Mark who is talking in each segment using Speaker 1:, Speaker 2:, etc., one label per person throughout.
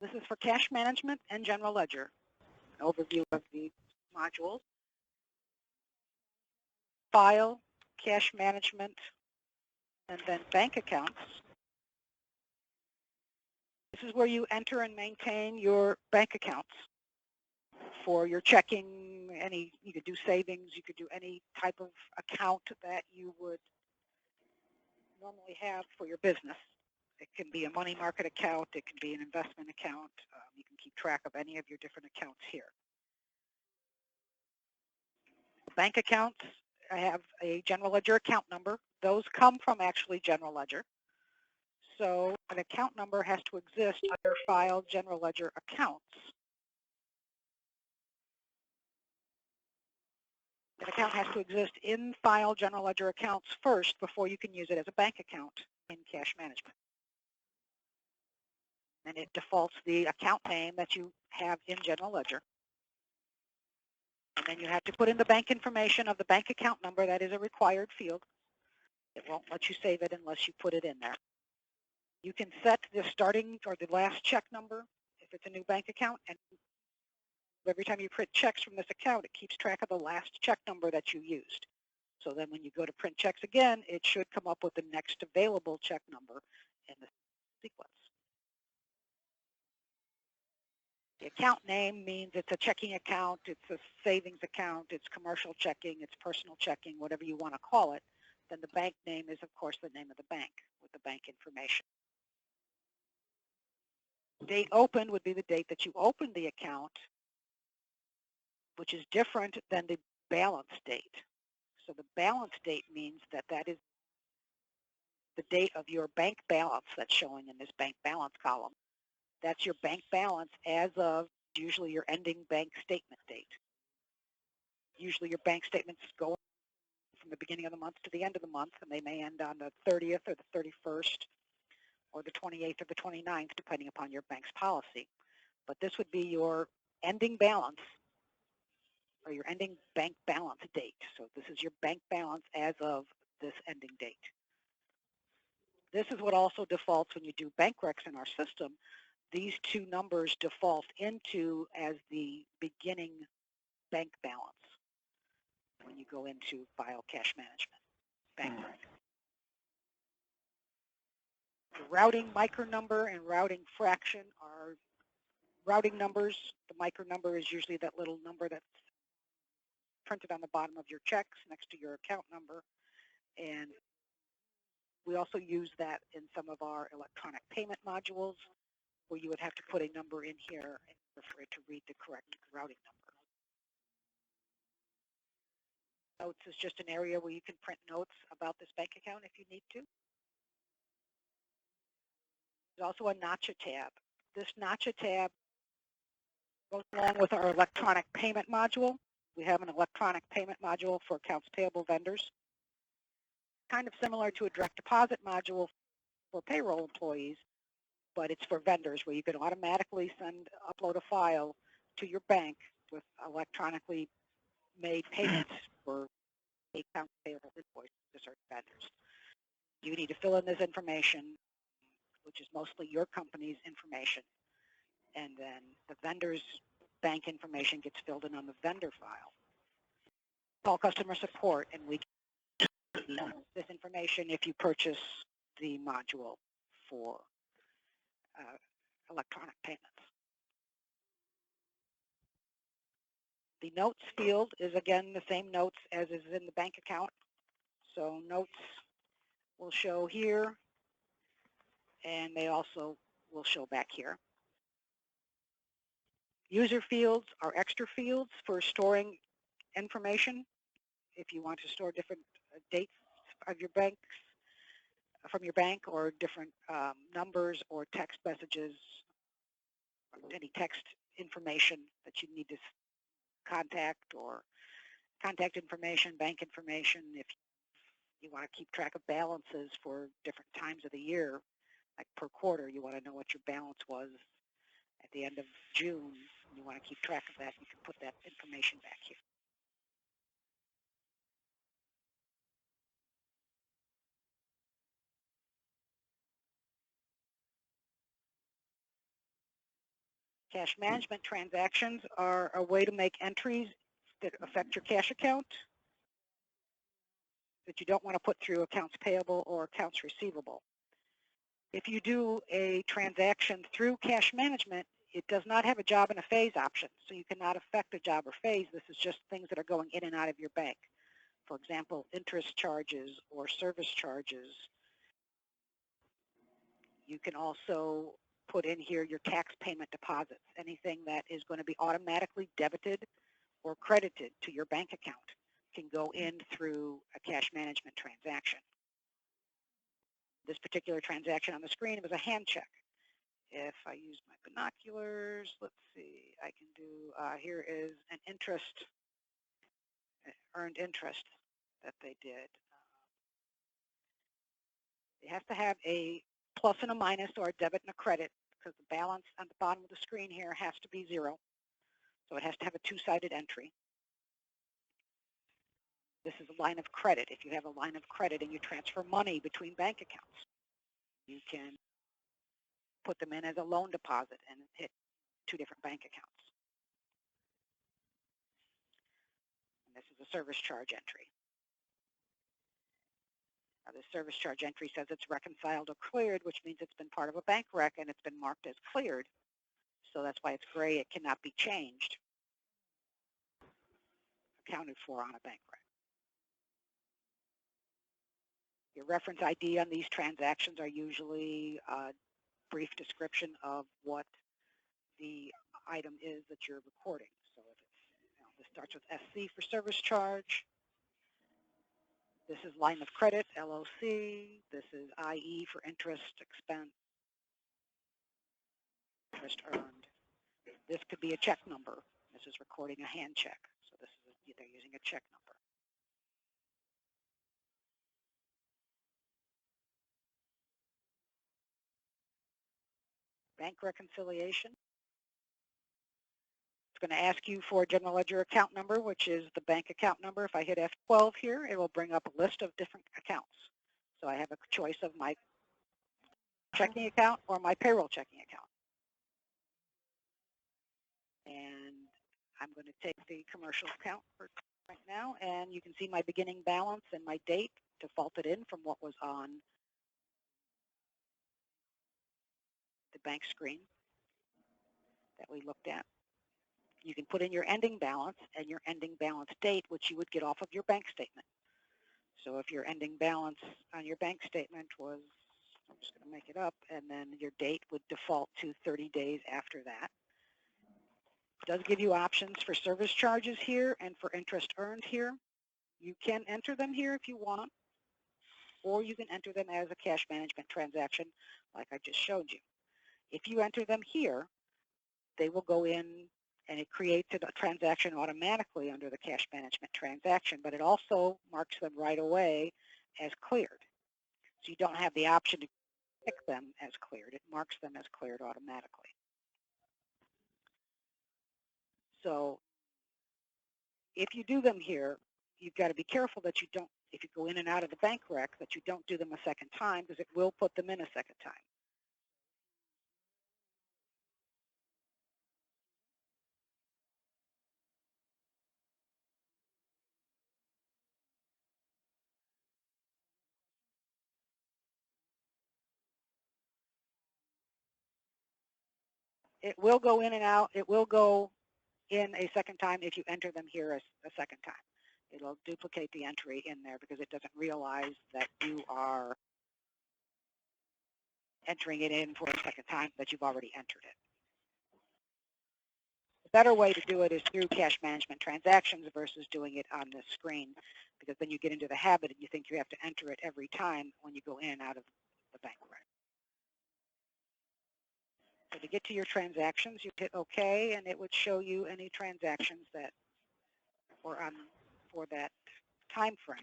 Speaker 1: This is for cash management and general ledger. An overview of the modules. File, cash management, and then bank accounts. This is where you enter and maintain your bank accounts for your checking, you could do savings, you could do any type of account that you would normally have for your business. It can be a money market account, it can be an investment account, you can keep track of any of your different accounts here. Bank accounts, I have a general ledger account number. Those come from actually general ledger. So an account number has to exist under File General Ledger Accounts. An account has to exist in File General Ledger Accounts first before you can use it as a bank account in cash management. And it defaults the account name that you have in General Ledger. And then you have to put in the bank information of the bank account number. That is a required field. It won't let you save it unless you put it in there. You can set the starting or the last check number if it's a new bank account, and every time you print checks from this account, it keeps track of the last check number that you used. So then when you go to print checks again, it should come up with the next available check number in the sequence. The account name means it's a checking account, it's a savings account, it's commercial checking, it's personal checking, whatever you want to call it. Then the bank name is, of course, the name of the bank with the bank information. Date opened would be the date that you opened the account, which is different than the balance date. So the balance date means that that is the date of your bank balance that's showing in this bank balance column. That's your bank balance as of usually your ending bank statement date. Usually your bank statements go from the beginning of the month to the end of the month, and they may end on the 30th or the 31st or the 28th or the 29th, depending upon your bank's policy. But this would be your ending balance or your ending bank balance date. So this is your bank balance as of this ending date. This is what also defaults when you do bank recs in our system. These two numbers default into as the beginning bank balance when you go into File Cash Management, bank rec. The routing micro number and routing fraction are routing numbers. The micro number is usually that little number that's printed on the bottom of your checks next to your account number. And we also use that in some of our electronic payment modules where you would have to put a number in here in order for it to read the correct routing number. Notes is just an area where you can print notes about this bank account if you need to. There's also a Notcha tab. This Notcha tab goes along with our electronic payment module. We have an electronic payment module for accounts payable vendors, kind of similar to a direct deposit module for payroll employees, but it's for vendors where you can automatically upload a file to your bank with electronically made payments for accounts payable invoices to certain vendors. You need to fill in this information, which is mostly your company's information, and then the vendor's bank information gets filled in on the vendor file. Call customer support, and we can this information if you purchase the module for electronic payments. The notes field is, again, the same notes as is in the bank account. So notes will show here, and they also will show back here. User fields are extra fields for storing information. If you want to store different dates of your banks, from your bank, or different numbers or text messages, any text information that you need to contact, or contact information, bank information. If you want to keep track of balances for different times of the year, like per quarter, you want to know what your balance was at the end of June. You want to keep track of that, you can put that information back here. Cash management transactions are a way to make entries that affect your cash account that you don't want to put through accounts payable or accounts receivable. If you do a transaction through cash management, it does not have a job and a phase option, so you cannot affect a job or phase. This is just things that are going in and out of your bank. For example, interest charges or service charges. You can also put in here your tax payment deposits, anything that is going to be automatically debited or credited to your bank account can go in through a cash management transaction. This particular transaction on the screen, it was a hand check. If I use my binoculars, let's see, I can do, here is an interest, earned interest that they did. It has to have a plus and a minus or a debit and a credit because the balance on the bottom of the screen here has to be 0. So it has to have a two-sided entry. This is a line of credit. If you have a line of credit and you transfer money between bank accounts, you can put them in as a loan deposit and hit 2 different bank accounts. And this is a service charge entry. Now, this service charge entry says it's reconciled or cleared, which means it's been part of a bank rec and it's been marked as cleared. So that's why it's gray. It cannot be changed, accounted for on a bank rec. Your reference ID on these transactions are usually a brief description of what the item is that you're recording. So if it's, this starts with SC for service charge. This is line of credit, LOC. This is IE for interest expense, interest earned. This could be a check number. This is recording a hand check. So this is they're using a check number. Bank reconciliation. It's going to ask you for a general ledger account number, which is the bank account number. If I hit F12 here, it will bring up a list of different accounts. So I have a choice of my checking account or my payroll checking account. And I'm going to take the commercial account for right now, and you can see my beginning balance and my date defaulted in from what was on the bank screen that we looked at. You can put in your ending balance and your ending balance date, which you would get off of your bank statement. So if your ending balance on your bank statement was, I'm just going to make it up, and then your date would default to 30 days after that. It does give you options for service charges here and for interest earned here. You can enter them here if you want, or you can enter them as a cash management transaction like I just showed you. If you enter them here, they will go in and it creates a transaction automatically under the cash management transaction, but it also marks them right away as cleared. So you don't have the option to pick them as cleared. It marks them as cleared automatically. So if you do them here, you've got to be careful that you don't, if you go in and out of the bank rec, that you don't do them a second time because it will put them in a second time. It will go in and out. It will go in a second time if you enter them here a second time. It'll duplicate the entry in there because it doesn't realize that you are entering it in for a second time, that you've already entered it. The better way to do it is through cash management transactions versus doing it on this screen, because then you get into the habit and you think you have to enter it every time when you go in and out of the bank rec. So to get to your transactions, you hit OK, and it would show you any transactions that were on for that time frame.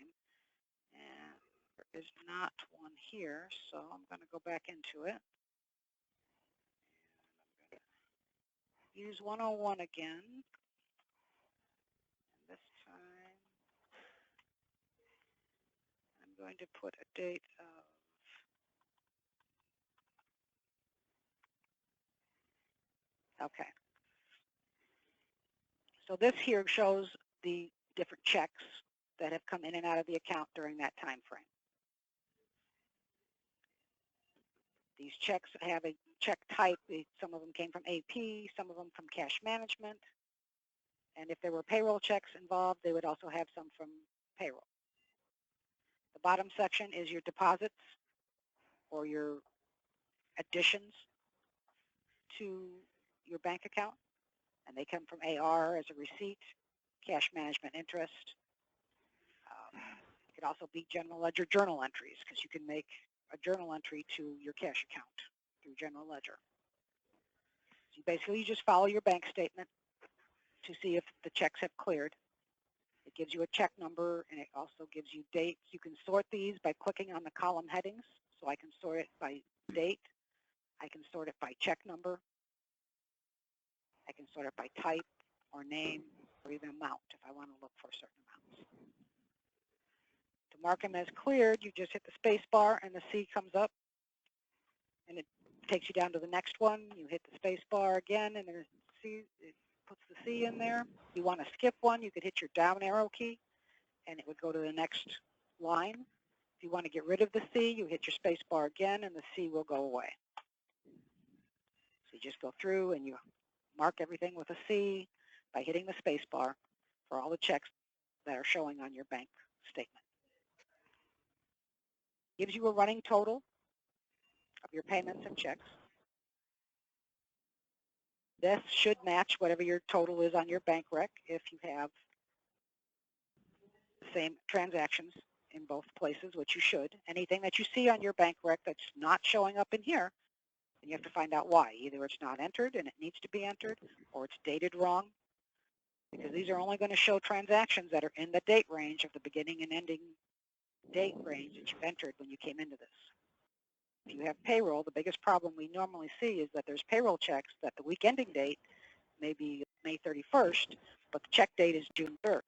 Speaker 1: And there is not one here, so I'm going to go back into it. Use 101 again. And this time, I'm going to put a date of, okay. So this here shows the different checks that have come in and out of the account during that time frame. These checks have a check type. Some of them came from AP, some of them from cash management. And if there were payroll checks involved, they would also have some from payroll. The bottom section is your deposits or your additions to your bank account. And they come from AR as a receipt, cash management interest. It could also be general ledger journal entries, because you can make a journal entry to your cash account through general ledger. So basically, you just follow your bank statement to see if the checks have cleared. It gives you a check number, and it also gives you dates. You can sort these by clicking on the column headings. So I can sort it by date. I can sort it by check number. I can sort it by type or name or even amount if I want to look for certain amounts. To mark them as cleared, you just hit the space bar and the C comes up, and it takes you down to the next one. You hit the space bar again, and it puts the C in there. If you want to skip one, you could hit your down arrow key, and it would go to the next line. If you want to get rid of the C, you hit your space bar again, and the C will go away. So you just go through and you mark everything with a C by hitting the space bar for all the checks that are showing on your bank statement. Gives you a running total of your payments and checks. This should match whatever your total is on your bank rec if you have the same transactions in both places, which you should. Anything that you see on your bank rec that's not showing up in here, then you have to find out why. Either it's not entered and it needs to be entered, or it's dated wrong, because these are only going to show transactions that are in the date range of the beginning and ending date range that you entered when you came into this. If you have payroll, the biggest problem we normally see is that there's payroll checks that the week ending date may be May 31st, but the check date is June 3rd.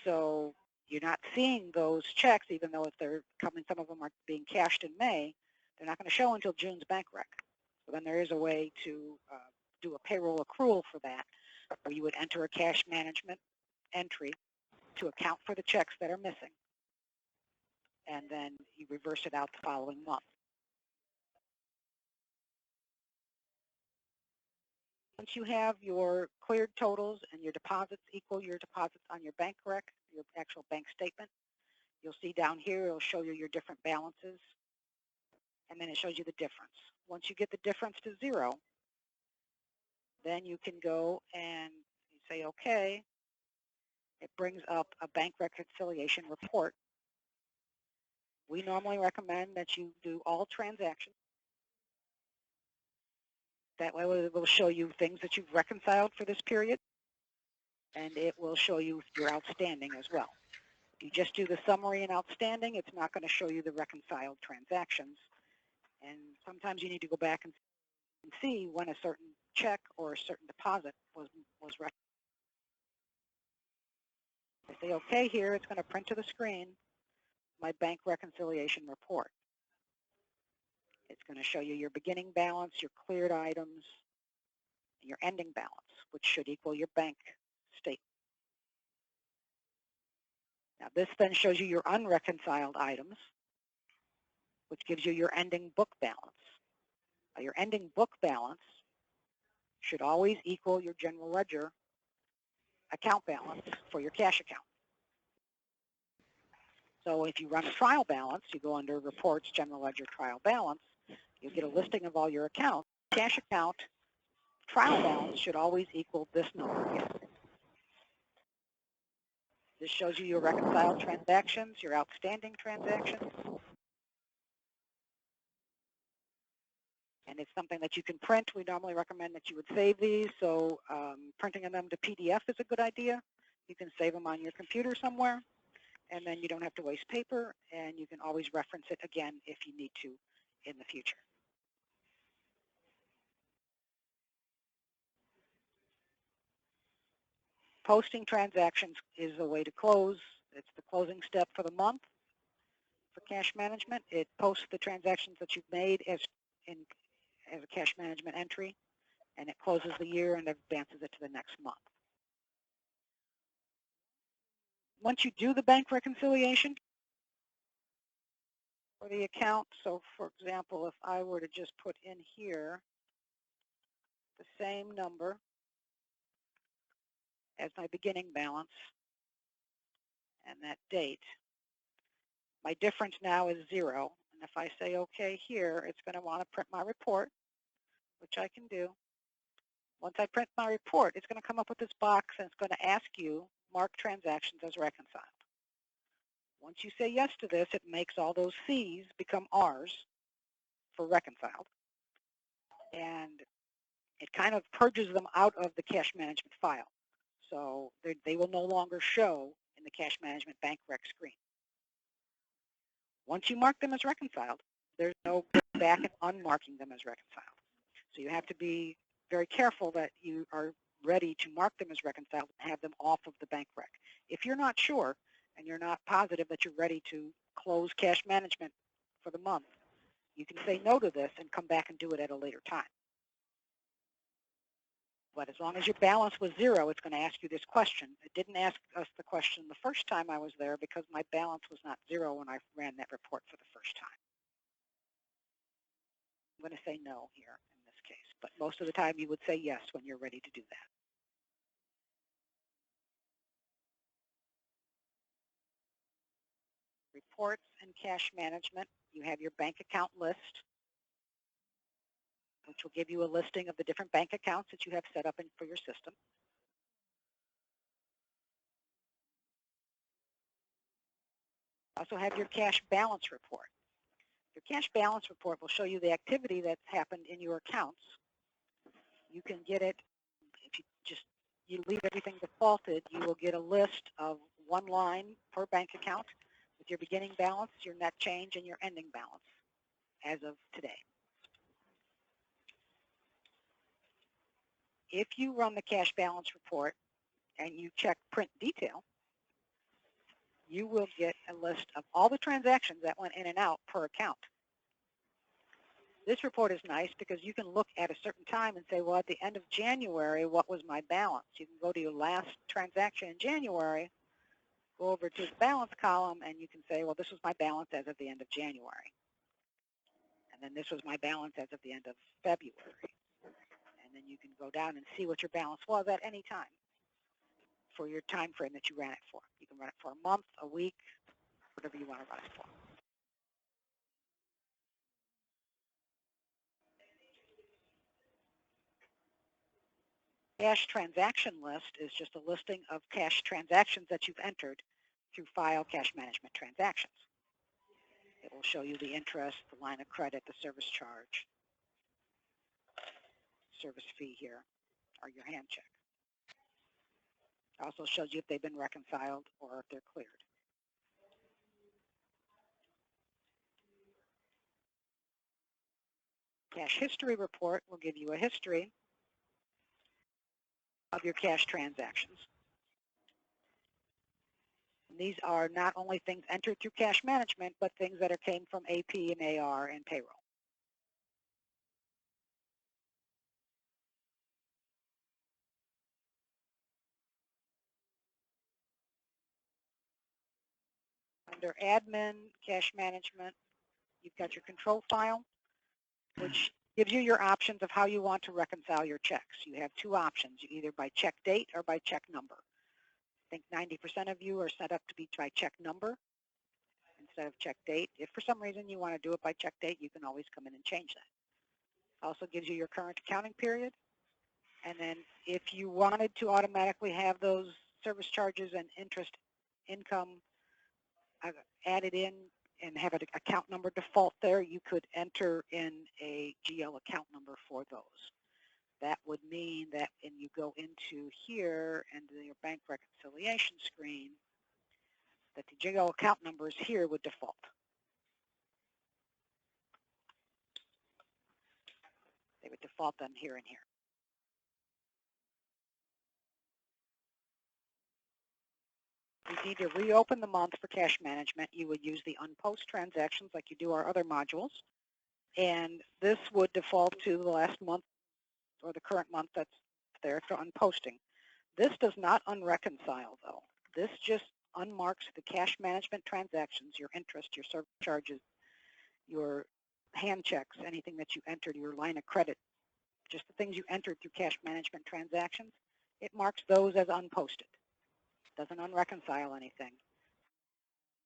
Speaker 1: So you're not seeing those checks, even though if they're coming, some of them are being cashed in May, they're not going to show until June's bank rec. So then there is a way to do a payroll accrual for that, where you would enter a cash management entry to account for the checks that are missing, and then you reverse it out the following month. Once you have your cleared totals and your deposits equal your deposits on your bank rec, your actual bank statement, you'll see down here, it'll show you your different balances, and then it shows you the difference. Once you get the difference to 0, then you can go and you say, okay. It brings up a bank reconciliation report. We normally recommend that you do all transactions. That way it will show you things that you've reconciled for this period, and it will show you your outstanding as well. If you just do the summary and outstanding, it's not going to show you the reconciled transactions. And sometimes you need to go back and see when a certain check or a certain deposit was reconciled. I say OK here, it's going to print to the screen my bank reconciliation report. It's going to show you your beginning balance, your cleared items, and your ending balance, which should equal your bank statement. Now this then shows you your unreconciled items, which gives you your ending book balance. Now, your ending book balance should always equal your general ledger account balance for your cash account. So if you run a trial balance, you go under Reports, General Ledger Trial Balance, you'll get a listing of all your accounts. Cash account trial balance should always equal this number here. This shows you your reconciled transactions, your outstanding transactions. And it's something that you can print. We normally recommend that you would save these, so printing them to PDF is a good idea. You can save them on your computer somewhere, and then you don't have to waste paper, and you can always reference it again if you need to in the future. Posting transactions is a way to close. It's the closing step for the month for cash management. It posts the transactions that you've made as a cash management entry, and it closes the year and advances it to the next month. once you do the bank reconciliation for the account, so for example, if I were to just put in here the same number as my beginning balance and that date, my difference now is 0. And if I say OK here, it's going to want to print my report, which I can do. Once I print my report, it's going to come up with this box, and it's going to ask you, mark transactions as reconciled. Once you say yes to this, it makes all those C's become R's for reconciled. And it kind of purges them out of the cash management file. So they will no longer show in the cash management bank rec screen. Once you mark them as reconciled, there's no going back and unmarking them as reconciled. So you have to be very careful that you are ready to mark them as reconciled and have them off of the bank rec. If you're not sure and you're not positive that you're ready to close cash management for the month, you can say no to this and come back and do it at a later time. But as long as your balance was 0, it's going to ask you this question. It didn't ask us the question the first time I was there because my balance was not 0 when I ran that report for the first time. I'm going to say no here in this case, but most of the time you would say yes when you're ready to do that. Reports and cash management, you have your bank account list, which will give you a listing of the different bank accounts that you have set up for your system. Also have your cash balance report. Your cash balance report will show you the activity that's happened in your accounts. You can get it, if you leave everything defaulted, you will get a list of one line per bank account with your beginning balance, your net change, and your ending balance as of today. If you run the cash balance report and you check print detail, you will get a list of all the transactions that went in and out per account. This report is nice because you can look at a certain time and say, well, at the end of January, what was my balance? You can go to your last transaction in January, go over to the balance column, and you can say, well, this was my balance as of the end of January. And then this was my balance as of the end of February. And then you can go down and see what your balance was at any time for your time frame that you ran it for. You can run it for a month, a week, whatever you want to run it for. Cash transaction list is just a listing of cash transactions that you've entered through File Cash Management Transactions. It will show you the interest, the line of credit, the service charge, service fee here, or your hand check. It also shows you if they've been reconciled or if they're cleared. Cash history report will give you a history of your cash transactions. And these are not only things entered through cash management, but things that came from AP and AR and payroll. Under admin, cash management, you've got your control file, which gives you your options of how you want to reconcile your checks. You have two options, either by check date or by check number. I think 90% of you are set up to be by check number instead of check date. If for some reason you want to do it by check date, you can always come in and change that. Also gives you your current accounting period. And then if you wanted to automatically have those service charges and interest income added in and have an account number default there, you could enter in a GL account number for those. That would mean that when you go into here and your bank reconciliation screen, that the GL account numbers here would default. They would default them here and here. If you need to reopen the month for cash management, you would use the unpost transactions like you do our other modules. And this would default to the last month or the current month that's there for unposting. This does not unreconcile, though. This just unmarks the cash management transactions, your interest, your service charges, your hand checks, anything that you entered, your line of credit, just the things you entered through cash management transactions, it marks those as unposted. It doesn't unreconcile anything.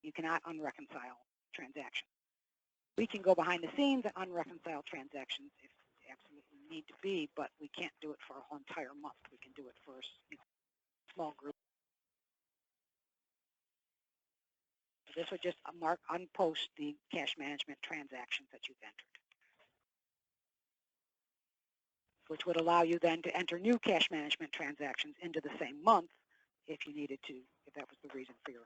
Speaker 1: You cannot unreconcile transactions. We can go behind the scenes and unreconcile transactions if they absolutely need to be, but we can't do it for a whole entire month. We can do it for a small group. So this would just unpost the cash management transactions that you've entered, which would allow you then to enter new cash management transactions into the same month if you needed to, if that was the reason for your unpost.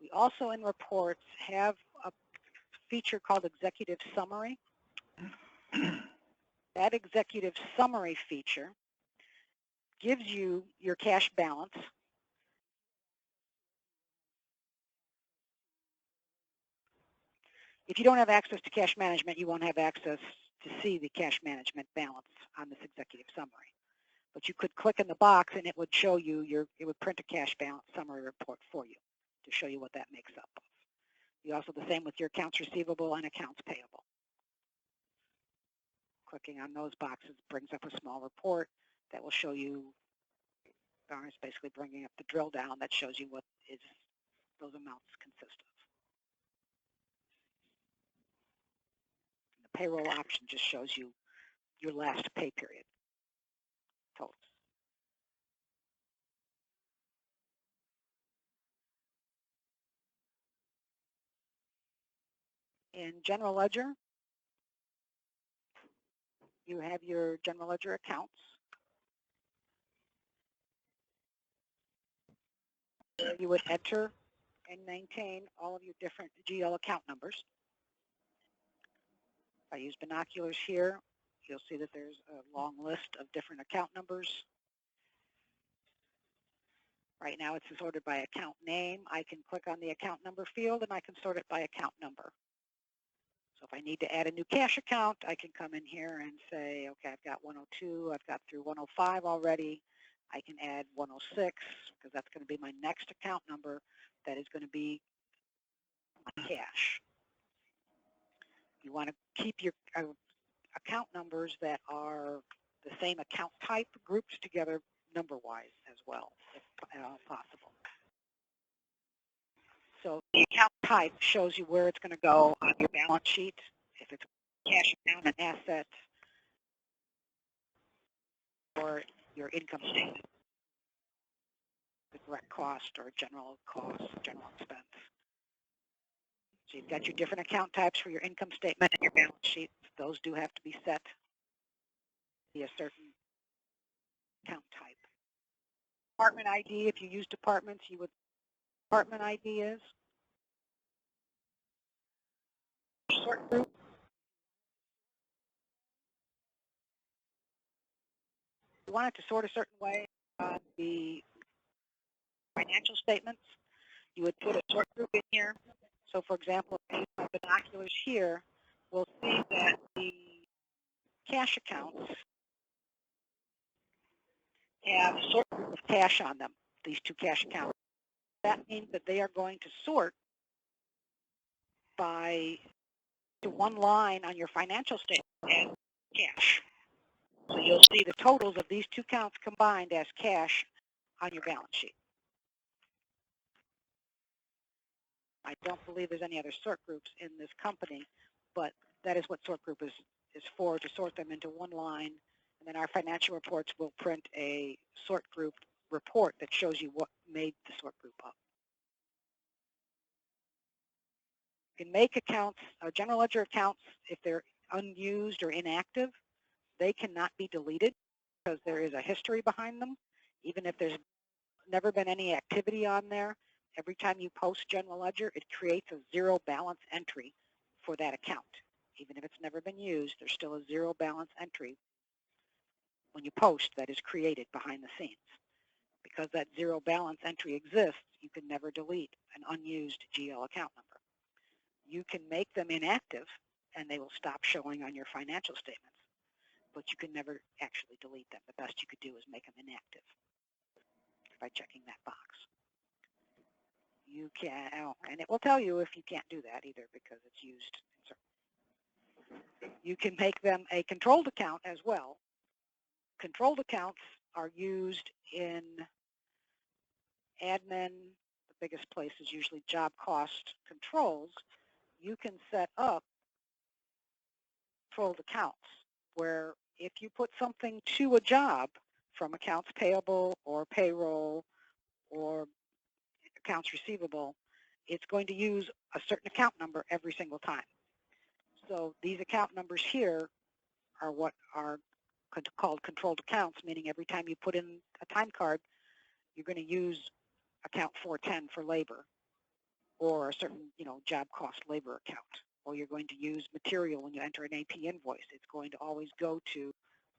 Speaker 1: We also in reports have a feature called Executive Summary. That Executive Summary feature gives you your cash balance. If you don't have access to cash management, you won't have access to see the cash management balance on this Executive Summary. But you could click in the box and it would show you it would print a cash balance summary report for you to show you what that makes up of. You also the same with your accounts receivable and accounts payable. Clicking on those boxes brings up a small report that will show you, it's basically bringing up the drill down that shows you what those amounts consist of. And the payroll option just shows you your last pay period totals. In General Ledger, you have your General Ledger accounts. You would enter and maintain all of your different GL account numbers. If I use binoculars here, you'll see that there's a long list of different account numbers. Right now it's sorted by account name. I can click on the account number field and I can sort it by account number. So if I need to add a new cash account, I can come in here and say, okay, I've got 102, I've got through 105 already. I can add 106 because that's going to be my next account number that is going to be cash. You want to keep your account numbers that are the same account type grouped together number-wise as well, if at all possible. So the account type shows you where it's going to go on your balance sheet, if it's a cash account, an asset, or your income statement, the direct cost or general cost, general expense. So you've got your different account types for your income statement and your balance sheet. Those do have to be set to be a certain account type. Department ID, if you use departments, you would department ID is. Sort group. You want it to sort a certain way on the financial statements. You would put a sort group in here. So for example, if I use my binoculars here, we'll see that the cash accounts have a sort group of cash on them, these two cash accounts. That means that they are going to sort by to one line on your financial statement as cash. So you'll see the totals of these two accounts combined as cash on your balance sheet. I don't believe there's any other sort groups in this company, but that is what sort group is for, to sort them into one line, and then our financial reports will print a sort group report that shows you what made the sort group up. You can make accounts, general ledger accounts, if they're unused or inactive, they cannot be deleted because there is a history behind them. Even if there's never been any activity on there, every time you post general ledger, it creates a zero balance entry for that account. Even if it's never been used, there's still a zero balance entry when you post that is created behind the scenes. Because that zero balance entry exists, you can never delete an unused GL account number. You can make them inactive and they will stop showing on your financial statements, but you can never actually delete them. The best you could do is make them inactive. by checking that box. You can, and it will tell you if you can't do that either because it's used. You can make them a controlled account as well. Controlled accounts are used in admin. The biggest place is usually job cost controls. You can set up controlled accounts where if you put something to a job from accounts payable or payroll or accounts receivable, it's going to use a certain account number every single time. So these account numbers here are what are called controlled accounts, meaning every time you put in a time card, you're going to use account 410 for labor or a certain, job cost labor account, or you're going to use material when you enter an AP invoice. It's going to always go to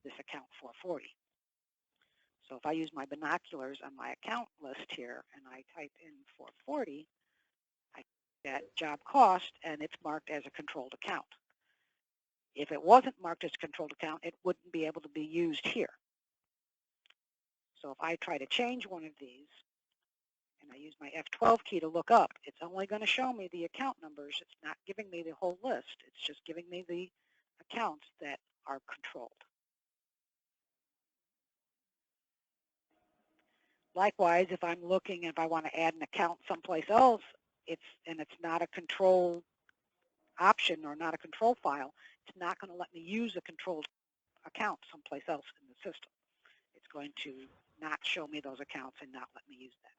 Speaker 1: this account 440. So if I use my binoculars on my account list here and I type in 440, I get job cost and it's marked as a controlled account. If it wasn't marked as a controlled account, it wouldn't be able to be used here. So if I try to change one of these, and I use my F12 key to look up, it's only going to show me the account numbers. It's not giving me the whole list. It's just giving me the accounts that are controlled. Likewise, if I'm looking, if I want to add an account someplace else, it's not a control option or not a control file, it's not going to let me use a controlled account someplace else in the system. It's going to not show me those accounts and not let me use that.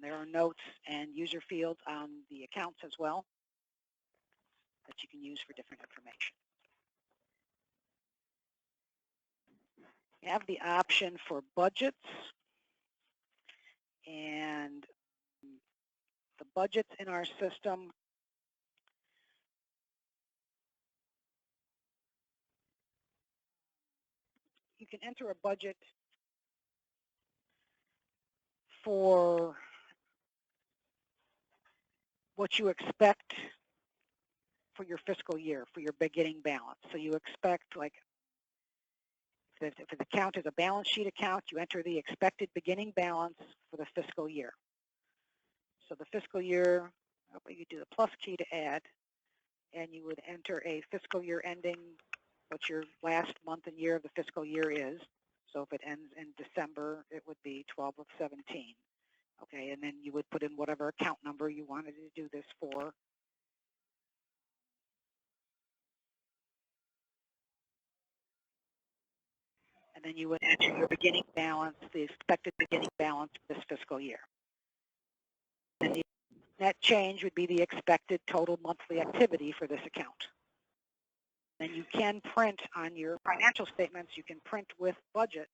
Speaker 1: There are notes and user fields on the accounts as well that you can use for different information. You have the option for budgets, and the budgets in our system you can enter a budget for what you expect for your fiscal year, for your beginning balance. So you expect, like, if the account is a balance sheet account, you enter the expected beginning balance for the fiscal year. So the fiscal year, you do the plus key to add, and you would enter a fiscal year ending, what your last month and year of the fiscal year is. So if it ends in December, it would be 12 of 17. Okay, and then you would put in whatever account number you wanted to do this for. And then you would enter your beginning balance, the expected beginning balance for this fiscal year. And the net change would be the expected total monthly activity for this account. Then you can print on your financial statements, you can print with budget,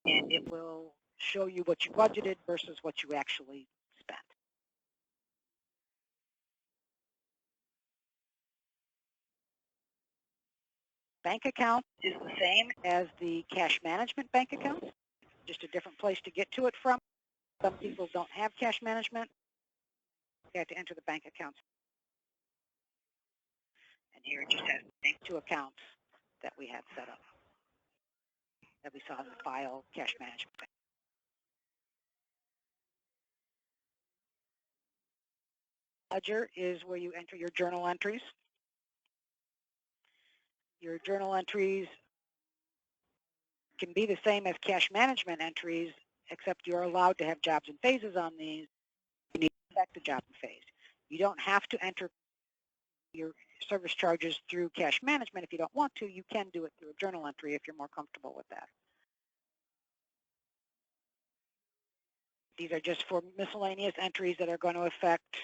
Speaker 1: and it will show you what you budgeted versus what you actually spent. Bank account is the same as the cash management bank account, just a different place to get to it from. Some people don't have cash management. They have to enter the bank accounts. And here it just has the same two accounts that we had set up, that we saw in the file, cash management. Ledger is where you enter your journal entries. Your journal entries can be the same as cash management entries, except you're allowed to have jobs and phases on these. You need to select the job and phase. You don't have to enter your service charges through cash management if you don't want to. You can do it through a journal entry if you're more comfortable with that. These are just for miscellaneous entries that are going to affect,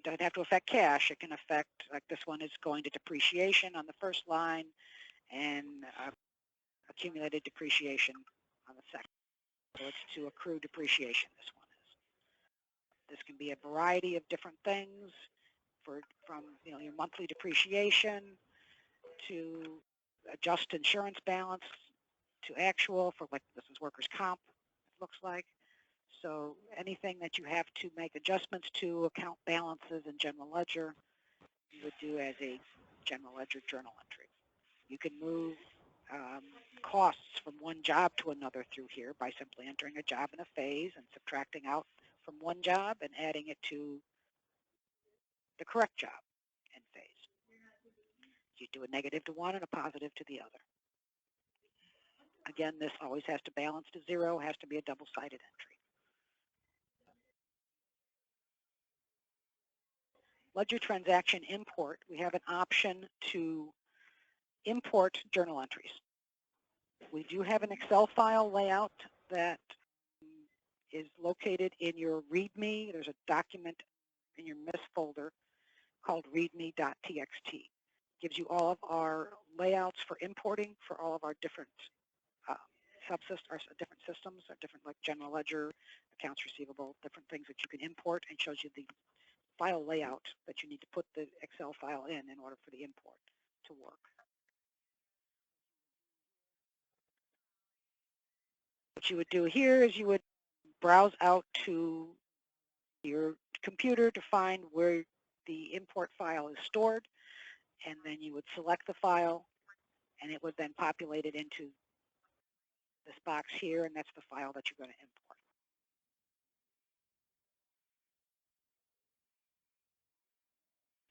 Speaker 1: doesn't have to affect cash. It can affect, like this one is going to depreciation on the first line and accumulated depreciation on the second. So it's to accrue depreciation, this one is. This can be a variety of different things, from your monthly depreciation to adjust insurance balance to actual for, like, this is workers' comp, it looks like. So anything that you have to make adjustments to, account balances in general ledger, you would do as a general ledger journal entry. You can move costs from one job to another through here by simply entering a job in a phase and subtracting out from one job and adding it to the correct job in phase. You do a negative to one and a positive to the other. Again, this always has to balance to zero, has to be a double-sided entry. Ledger transaction import, we have an option to import journal entries. We do have an Excel file layout that is located in your README. There's a document in your MIS folder called readme.txt. Gives you all of our layouts for importing for all of our different different systems, or different like general ledger, accounts receivable, different things that you can import, and shows you the file layout that you need to put the Excel file in order for the import to work. What you would do here is you would browse out to your computer to find where the import file is stored, and then you would select the file, and it would then populate it into this box here, and that's the file that you're going to import.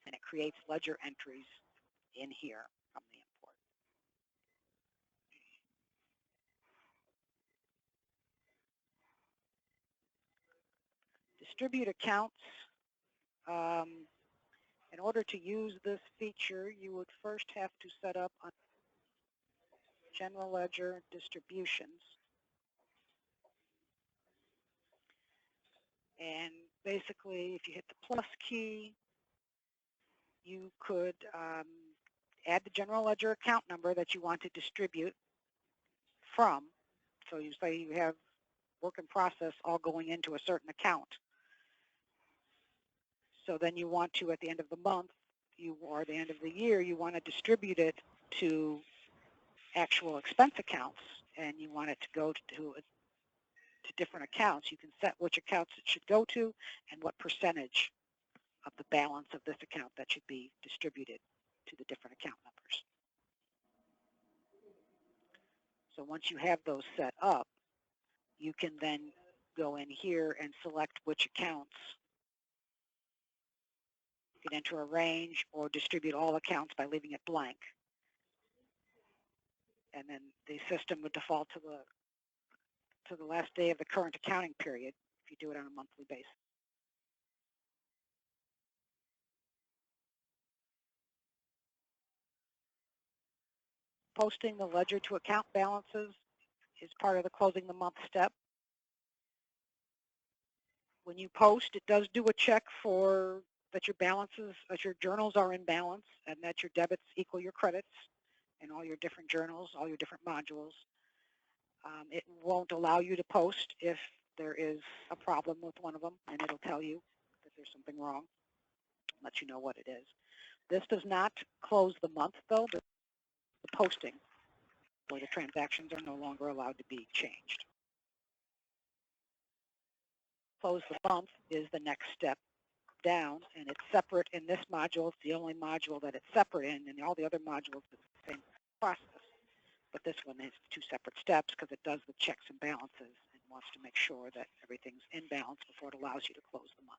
Speaker 1: And it creates ledger entries in here from the import. Distribute accounts. In order to use this feature, you would first have to set up on general ledger distributions. And basically, if you hit the plus key, you could add the general ledger account number that you want to distribute from. So you say you have work in process all going into a certain account. So then you want to, at the end of the month, or the end of the year, you want to distribute it to actual expense accounts, and you want it to go to different accounts. You can set which accounts it should go to and what percentage of the balance of this account that should be distributed to the different account numbers. So once you have those set up, you can then go in here and select which accounts. You can enter a range or distribute all accounts by leaving it blank. And then the system would default to the last day of the current accounting period if you do it on a monthly basis. Posting the ledger to account balances is part of the closing the month step. When you post, it does do a check for that your balances, that your journals are in balance, and that your debits equal your credits in all your different journals, all your different modules. It won't allow you to post if there is a problem with one of them, and it'll tell you that there's something wrong, let you know what it is. This does not close the month, though, but the posting, where the transactions are no longer allowed to be changed. Close the month is the next step down, and it's separate in this module. It's the only module that it's separate in, and all the other modules is the same process. But this one is two separate steps because it does the checks and balances and wants to make sure that everything's in balance before it allows you to close the month.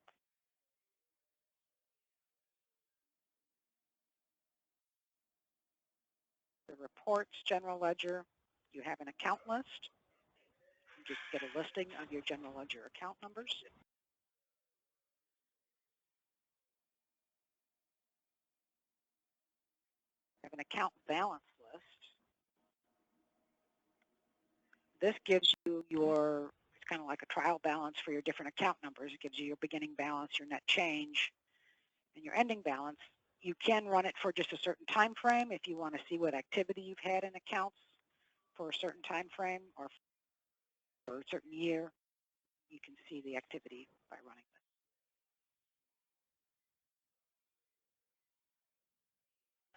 Speaker 1: The reports, general ledger, you have an account list. You just get a listing of your general ledger account numbers. You have an account balance list. This gives you your, it's kind of like a trial balance for your different account numbers. It gives you your beginning balance, your net change, and your ending balance. You can run it for just a certain time frame if you want to see what activity you've had in accounts for a certain time frame or for a certain year. You can see the activity by running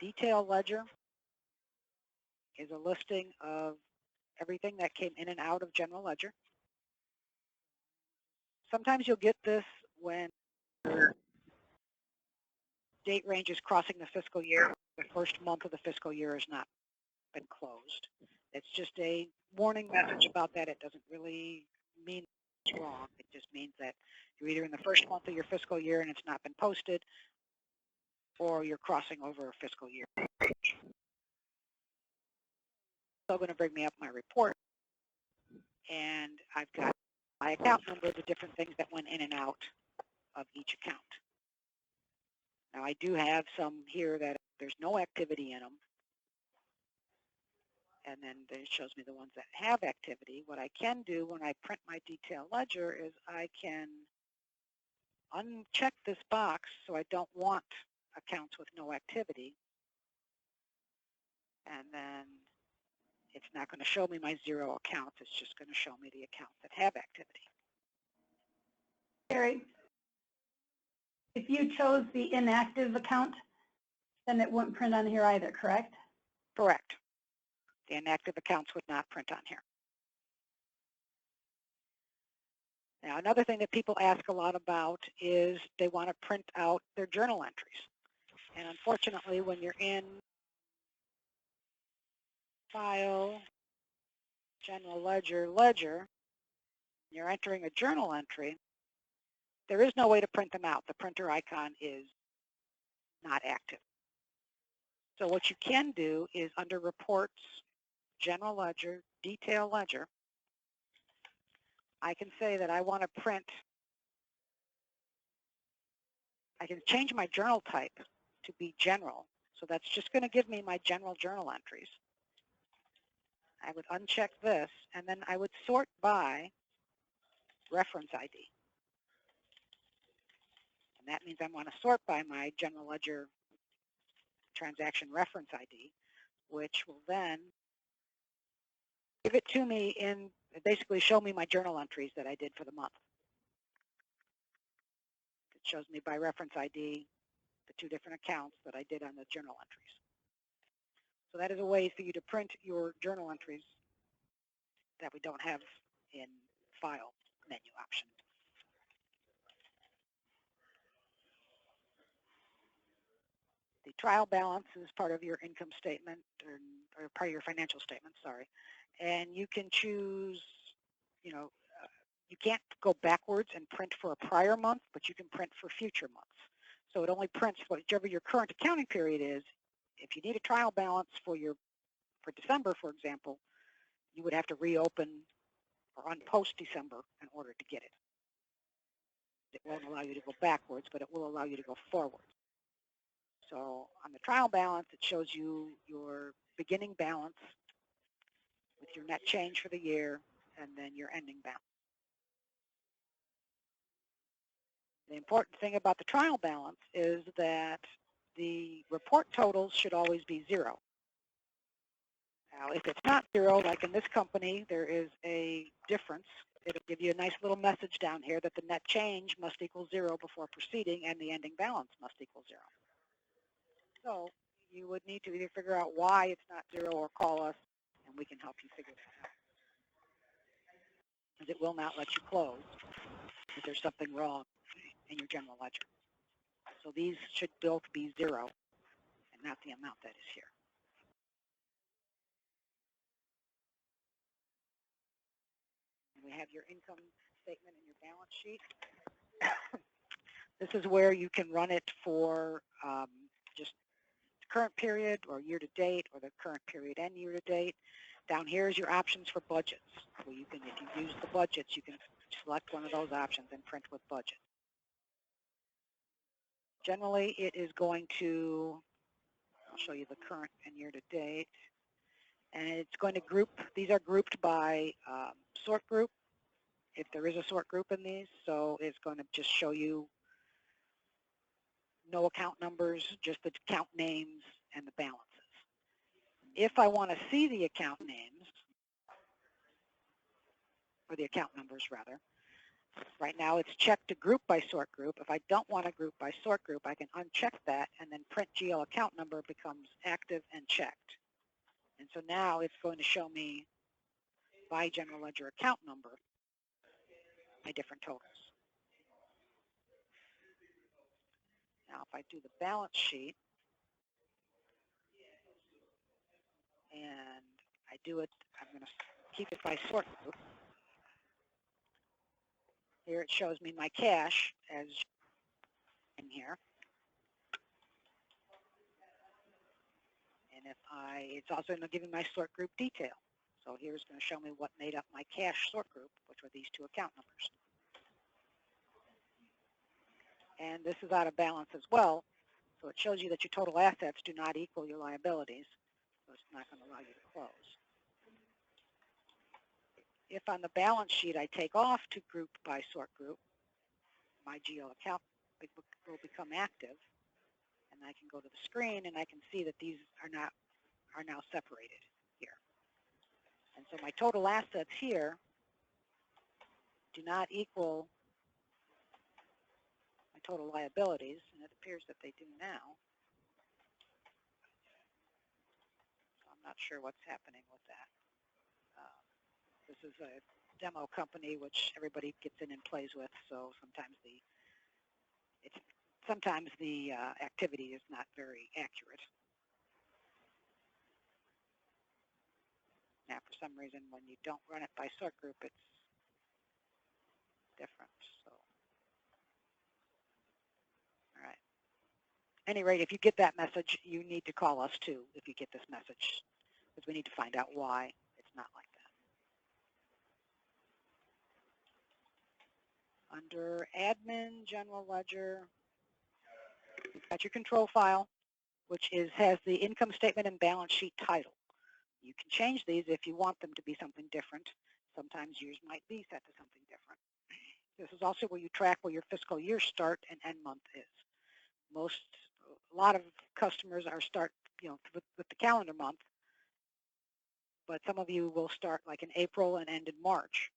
Speaker 1: this. Detail ledger is a listing of everything that came in and out of general ledger. Sometimes you'll get this when your date range is crossing the fiscal year. The first month of the fiscal year has not been closed. It's just a warning message about that. It doesn't really mean it's wrong. It just means that you're either in the first month of your fiscal year and it's not been posted, or you're crossing over a fiscal year. So going to bring me up my report, and I've got my account number, the different things that went in and out of each account. Now I do have some here that there's no activity in them, and then it shows me the ones that have activity. What I can do when I print my detailed ledger is I can uncheck this box so I don't want accounts with no activity, and then it's not going to show me my 0 accounts. It's just going to show me the accounts that have activity.
Speaker 2: Terry, if you chose the inactive account, then it wouldn't print on here either, correct?
Speaker 1: Correct. The inactive accounts would not print on here. Now, another thing that people ask a lot about is they want to print out their journal entries. And unfortunately, when you're in File, General Ledger, you're entering a journal entry, there is no way to print them out. The printer icon is not active. So what you can do is under Reports, General Ledger, Detail Ledger, I can say that I want to print, I can change my journal type to be general. So that's just going to give me my general journal entries. I would uncheck this, and then I would sort by reference ID. And that means I want to sort by my general ledger transaction reference ID, which will then give it to me in, basically show me my journal entries that I did for the month. It shows me by reference ID the 2 different accounts that I did on the journal entries. So that is a way for you to print your journal entries that we don't have in File menu option. The trial balance is part of your income statement, or part of your financial statement, sorry. And you can choose, you know, you can't go backwards and print for a prior month, but you can print for future months. So it only prints whichever your current accounting period is. If you need a trial balance for December, for example, you would have to reopen or unpost December in order to get it. It won't allow you to go backwards, but it will allow you to go forward. So on the trial balance, it shows you your beginning balance with your net change for the year, and then your ending balance. The important thing about the trial balance is that the report totals should always be 0. Now, if it's not 0, like in this company, there is a difference. It'll give you a nice little message down here that the net change must equal 0 before proceeding, and the ending balance must equal 0. So you would need to either figure out why it's not 0 or call us, and we can help you figure that out. Because it will not let you close if there's something wrong in your general ledger. So these should both be 0 and not the amount that is here. We have your income statement and your balance sheet. This is where you can run it for just current period or year to date, or the current period and year to date. Down here is your options for budgets. So you can, if you use the budgets, you can select one of those options and print with budget. Generally, it is going to, I'll show you the current and year to date, and it's going to group, these are grouped by sort group, if there is a sort group in these. So it's going to just show you no account numbers, just the account names and the balances. If I want to see the account names, or the account numbers rather, right now it's checked to group by sort group. If I don't want to group by sort group, I can uncheck that, and then print GL account number becomes active and checked. And so now it's going to show me by general ledger account number my different totals. Now, if I do the balance sheet, and I do it, I'm going to keep it by sort group. Here it shows me my cash as in here. And it's also going to give me my sort group detail. So here's going to show me what made up my cash sort group, which were these two account numbers. And this is out of balance as well. So it shows you that your total assets do not equal your liabilities. So it's not going to allow you to close. If on the balance sheet I take off to group by sort group, my GL account will become active. And I can go to the screen and I can see that these are now separated here. And so my total assets here do not equal my total liabilities, and it appears that they do now. So I'm not sure what's happening with that. This is a demo company which everybody gets in and plays with, so sometimes the activity is not very accurate. Now, for some reason, when you don't run it by sort group, it's different. So, all right. At any rate, if you get that message, you need to call us too if you get this message, because we need to find out why it's not like that. Under Admin, General Ledger, you've got your control file, which has the income statement and balance sheet title. You can change these if you want them to be something different. Sometimes yours might be set to something different. This is also where you track where your fiscal year start and end month is. A lot of customers are start, with the calendar month, but some of you will start like in April and end in March.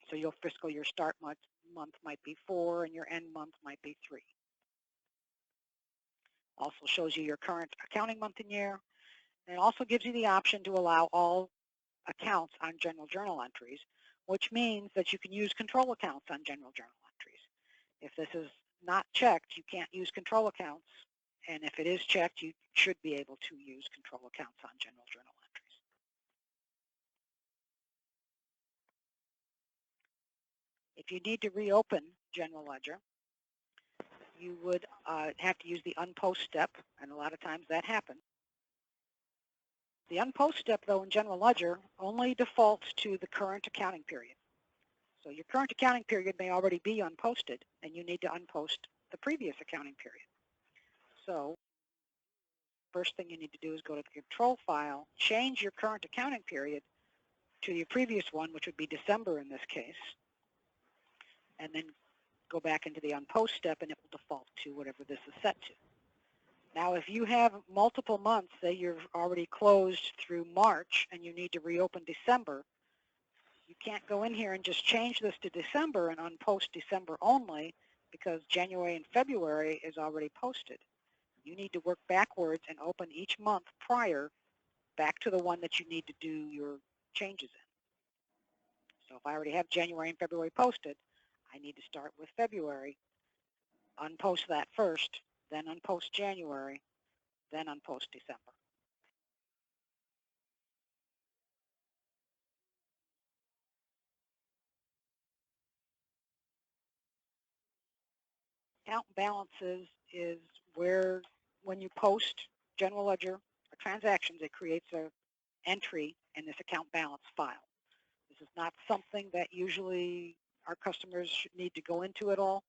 Speaker 1: So your fiscal year start month might be 4 and your end month might be 3. Also shows you your current accounting month and year, and it also gives you the option to allow all accounts on general journal entries, which means that you can use control accounts on general journal entries. If this is not checked, you can't use control accounts, and if it is checked, you should be able to use control accounts on general journal entries. If you need to reopen general ledger, you would have to use the unpost step, and a lot of times that happens. The unpost step, though, in general ledger only defaults to the current accounting period. So your current accounting period may already be unposted, and you need to unpost the previous accounting period. So first thing you need to do is go to the control file, change your current accounting period to your previous one, which would be December in this case, and then go back into the unpost step, and it will default to whatever this is set to. Now, if you have multiple months, say you've already closed through March and you need to reopen December, you can't go in here and just change this to December and unpost December only, because January and February is already posted. You need to work backwards and open each month prior back to the one that you need to do your changes in. So if I already have January and February posted, I need to start with February, unpost that first, then unpost January, then unpost December. Account balances is where, when you post general ledger or transactions, it creates an entry in this account balance file. This is not something that usually our customers need to go into at all.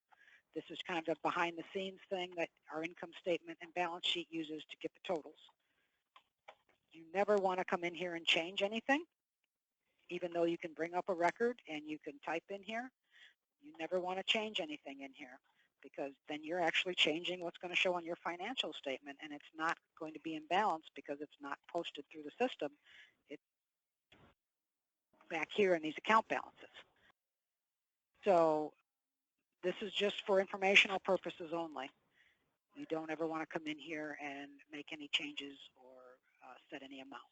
Speaker 1: This is kind of a behind-the-scenes thing that our income statement and balance sheet uses to get the totals. You never want to come in here and change anything, even though you can bring up a record and you can type in here. You never want to change anything in here, because then you're actually changing what's going to show on your financial statement, and it's not going to be in balance because it's not posted through the system. It's back here in these account balances. So this is just for informational purposes only. You don't ever want to come in here and make any changes or set any amounts.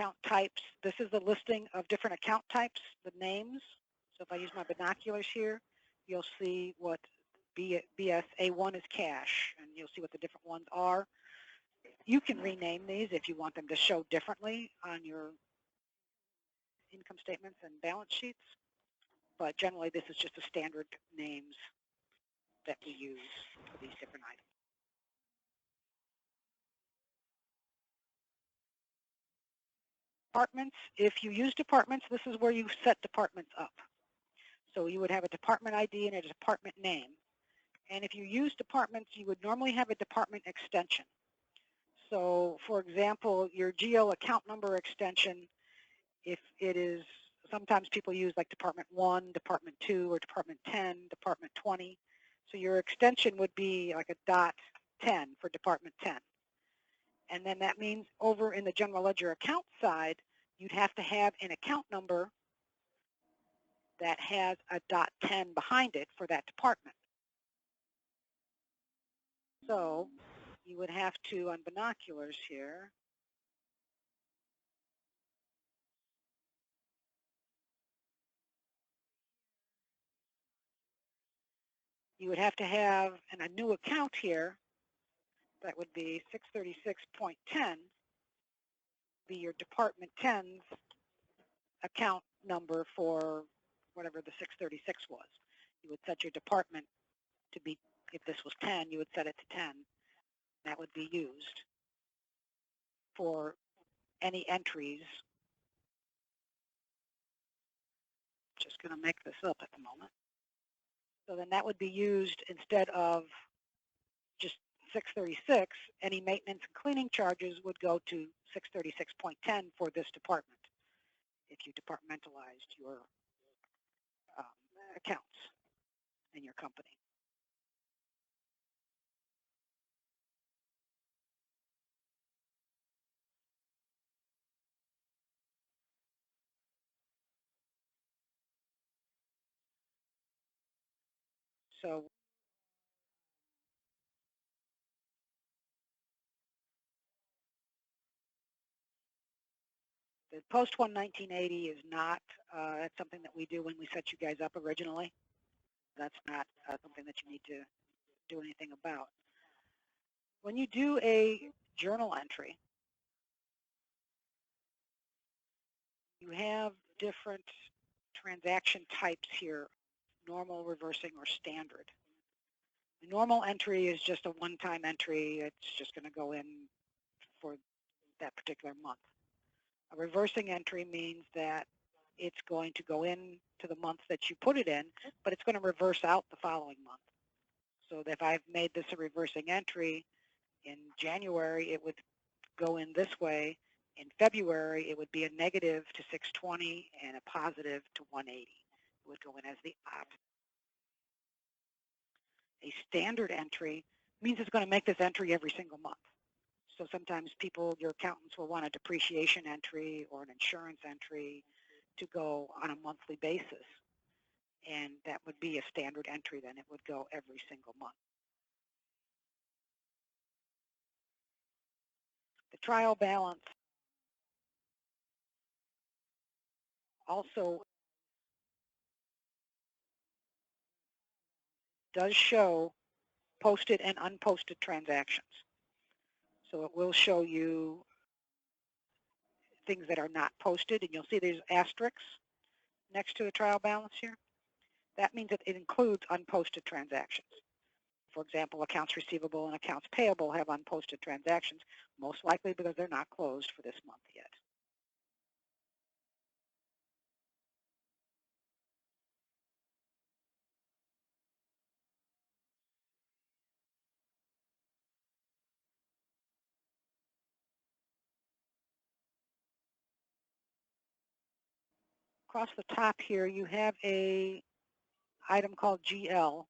Speaker 1: account types. This is the listing of different account types, the names. So if I use my binoculars here, you'll see what BSA1 is cash, and you'll see what the different ones are. You can rename these if you want them to show differently on your income statements and balance sheets, but generally this is just the standard names that we use for these different items. Departments, if you use departments, this is where you set departments up. So you would have a department ID and a department name. And if you use departments, you would normally have a department extension. So for example, your GL account number extension, if it is, sometimes people use like Department 1, Department 2, or Department 10, Department 20. So your extension would be like a .10 for Department 10. And then that means over in the general ledger account side, you'd have to have an account number that has a .10 behind it for that department. So you would have to, on binoculars here, you would have to have a new account here that would be 636.10 be your Department 10's account number for whatever the 636 was. You would set your department to be, if this was 10, you would set it to 10. That would be used for any entries. Just going to make this up at the moment. So then that would be used instead of just 636, any maintenance and cleaning charges would go to 636.10 for this department if you departmentalized your accounts in your company. So the post-1 1980 is not, that's something that we do when we set you guys up originally. That's not something that you need to do anything about. When you do a journal entry, you have different transaction types here, normal, reversing, or standard. The normal entry is just a one-time entry. It's just going to go in for that particular month. A reversing entry means that it's going to go in to the month that you put it in, but it's going to reverse out the following month. So if I've made this a reversing entry in January, it would go in this way. In February, it would be a negative to 620 and a positive to 180. It would go in as the opposite. A standard entry means it's going to make this entry every single month. So sometimes people, your accountants will want a depreciation entry or an insurance entry to go on a monthly basis. And that would be a standard entry then. It would go every single month. The trial balance also does show posted and unposted transactions. So it will show you things that are not posted, and you'll see there's asterisks next to the trial balance here. That means that it includes unposted transactions. For example, accounts receivable and accounts payable have unposted transactions, most likely because they're not closed for this month yet. Across the top here, you have a item called GL.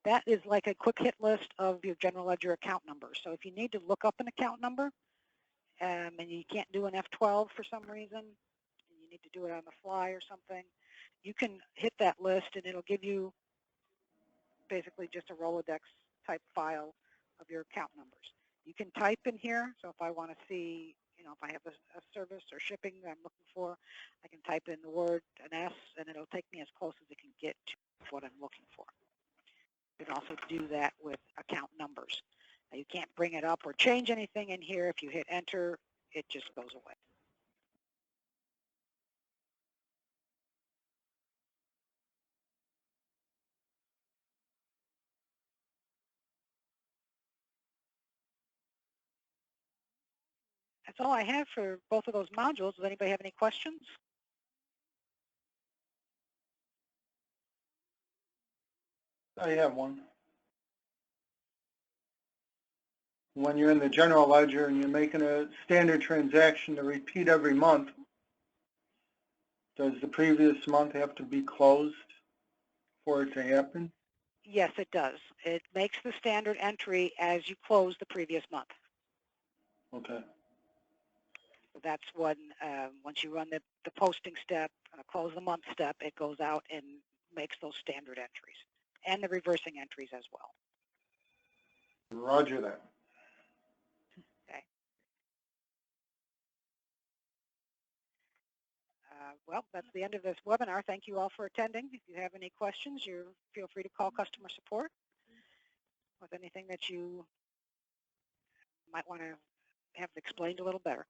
Speaker 1: That is like a quick hit list of your general ledger account number. So if you need to look up an account number and you can't do an F12 for some reason, and you need to do it on the fly or something, you can hit that list and it'll give you basically just a Rolodex type file of your account numbers. You can type in here. So if I want to see, if I have a service or shipping that I'm looking for, I can type in the word, an S, and it'll take me as close as it can get to what I'm looking for. You can also do that with account numbers. Now, you can't bring it up or change anything in here. If you hit enter, it just goes away. That's all I have for both of those modules. Does anybody have any questions?
Speaker 3: I have one. When you're in the general ledger and you're making a standard transaction to repeat every month, does the previous month have to be closed for it to happen?
Speaker 1: Yes, it does. It makes the standard entry as you close the previous month.
Speaker 3: Okay.
Speaker 1: So that's when, once you run the posting step, close the month step, it goes out and makes those standard entries and the reversing entries as well.
Speaker 3: Roger that.
Speaker 1: Okay. Well, that's the end of this webinar. Thank you all for attending. If you have any questions, you feel free to call customer support with anything that you might want to have explained a little better.